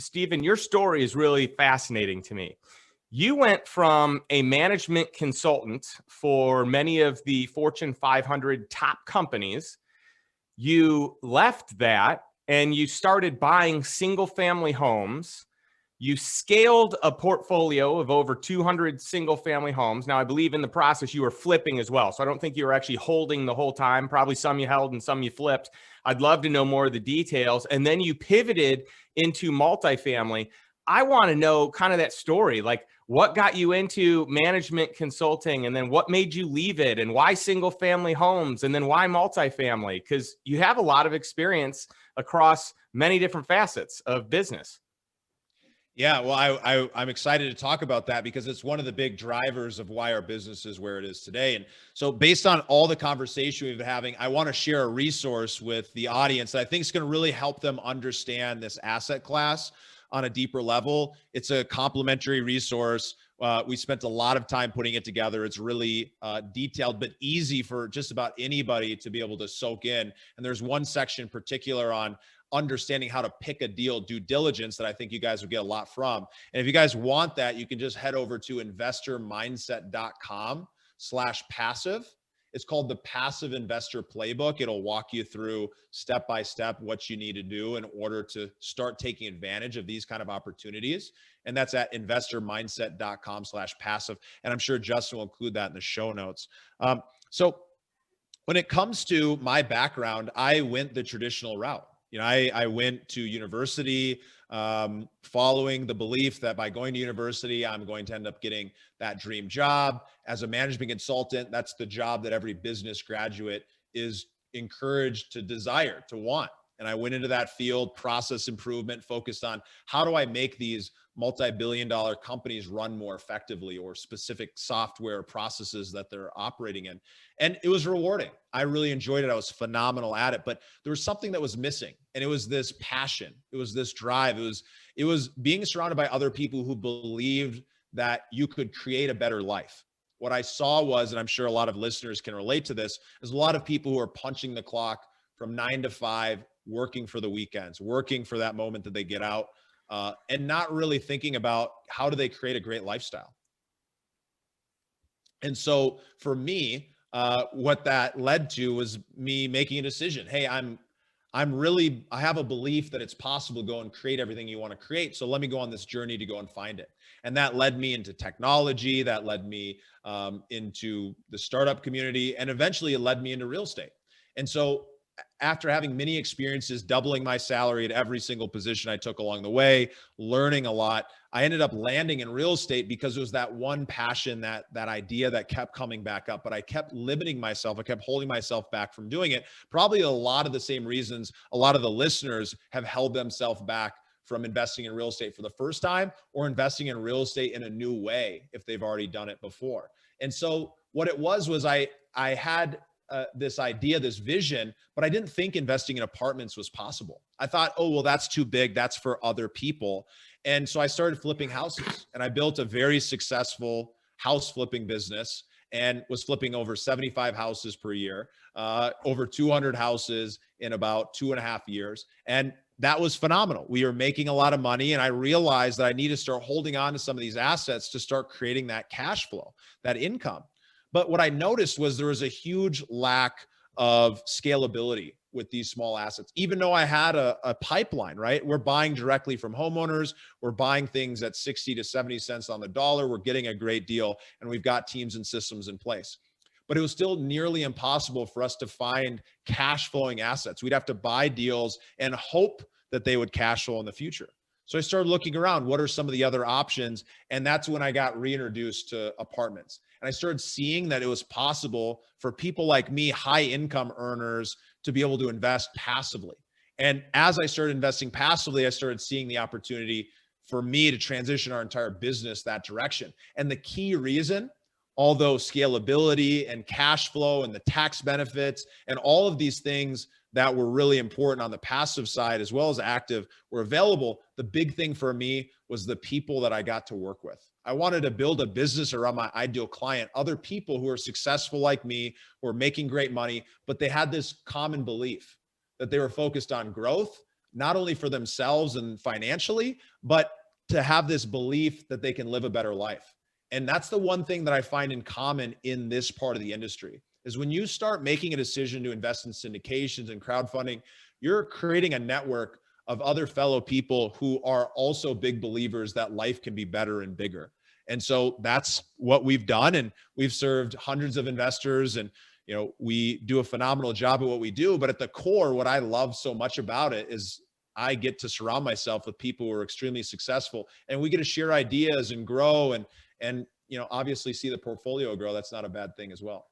Stephen, your story is really fascinating to me. You went from a management consultant for many of the Fortune 500 top companies. You left that and you started buying single family homes. You scaled a portfolio of over 200 single family homes. Now, I believe in the process you were flipping as well. So I don't think you were actually holding the whole time. Probably some you held and some you flipped. I'd love to know more of the details. And then you pivoted into multifamily. I want to know kind of that story, like what got you into management consulting, and then what made you leave it, and why single family homes, and then why multifamily? Because you have a lot of experience across many different facets of business. Yeah, well, I'm excited to talk about that because it's one of the big drivers of why our business is where it is today. And so based on all the conversation we've been having, I want to share a resource with the audience that I think is going to really help them understand this asset class on a deeper level. It's a complimentary resource. We spent a lot of time putting it together. It's really detailed, but easy for just about anybody to be able to soak in. And there's one section in particular on understanding how to pick a deal due diligence that I think you guys would get a lot from. And if you guys want that, you can just head over to investormindset.com/passive. It's called the Passive Investor Playbook. It'll walk you through step by step what you need to do in order to start taking advantage of these kind of opportunities. And that's at investormindset.com/passive. And I'm sure Justin will include that in the show notes. So when it comes to my background, I went the traditional route. I went to university following the belief that by going to university, I'm going to end up getting that dream job. As a management consultant, that's the job that every business graduate is encouraged to desire, to want. And I went into that field, process improvement, focused on how do I make these multi-billion-dollar companies run more effectively, or specific software processes that they're operating in. And it was rewarding. I really enjoyed it. I was phenomenal at it, but there was something that was missing. And it was this passion. It was this drive. It was being surrounded by other people who believed that you could create a better life. What I saw was, and I'm sure a lot of listeners can relate to this, is a lot of people who are punching the clock from 9 to 5, working for the weekends, working for that moment that they get out, and not really thinking about how do they create a great lifestyle. And so for me, what that led to was me making a decision. Hey, I have a belief that it's possible to go and create everything you want to create. So let me go on this journey to go and find it. And that led me into technology. That led me into the startup community. And eventually it led me into real estate. And so after having many experiences, doubling my salary at every single position I took along the way, learning a lot, I ended up landing in real estate because it was that one passion, that idea that kept coming back up, but I kept limiting myself. I kept holding myself back from doing it. Probably a lot of the same reasons a lot of the listeners have held themselves back from investing in real estate for the first time, or investing in real estate in a new way if they've already done it before. And so what it was I had this idea, this vision, but I didn't think investing in apartments was possible. I thought, oh, well, that's too big. That's for other people. And so I started flipping houses, and I built a very successful house flipping business and was flipping over 75 houses per year, over 200 houses in about 2.5 years. And that was phenomenal. We were making a lot of money, and I realized that I need to start holding on to some of these assets to start creating that cash flow, that income. But what I noticed was there was a huge lack of scalability with these small assets, even though I had a pipeline, right? We're buying directly from homeowners. We're buying things at 60 to 70 cents on the dollar. We're getting a great deal, and we've got teams and systems in place. But it was still nearly impossible for us to find cash flowing assets. We'd have to buy deals and hope that they would cash flow in the future. So I started looking around, what are some of the other options? And that's when I got reintroduced to apartments. And I started seeing that it was possible for people like me, high income earners, to be able to invest passively. And as I started investing passively, I started seeing the opportunity for me to transition our entire business that direction. And the key reason, although scalability and cash flow and the tax benefits and all of these things that were really important on the passive side as well as active were available, the big thing for me was the people that I got to work with. I wanted to build a business around my ideal client, other people who are successful like me, who are making great money, but they had this common belief that they were focused on growth, not only for themselves and financially, but to have this belief that they can live a better life. And that's the one thing that I find in common in this part of the industry is when you start making a decision to invest in syndications and crowdfunding, you're creating a network of other fellow people who are also big believers that life can be better and bigger. And so that's what we've done. And we've served hundreds of investors, and we do a phenomenal job at what we do. But at the core, what I love so much about it is I get to surround myself with people who are extremely successful, and we get to share ideas and grow and obviously see the portfolio grow. That's not a bad thing as well.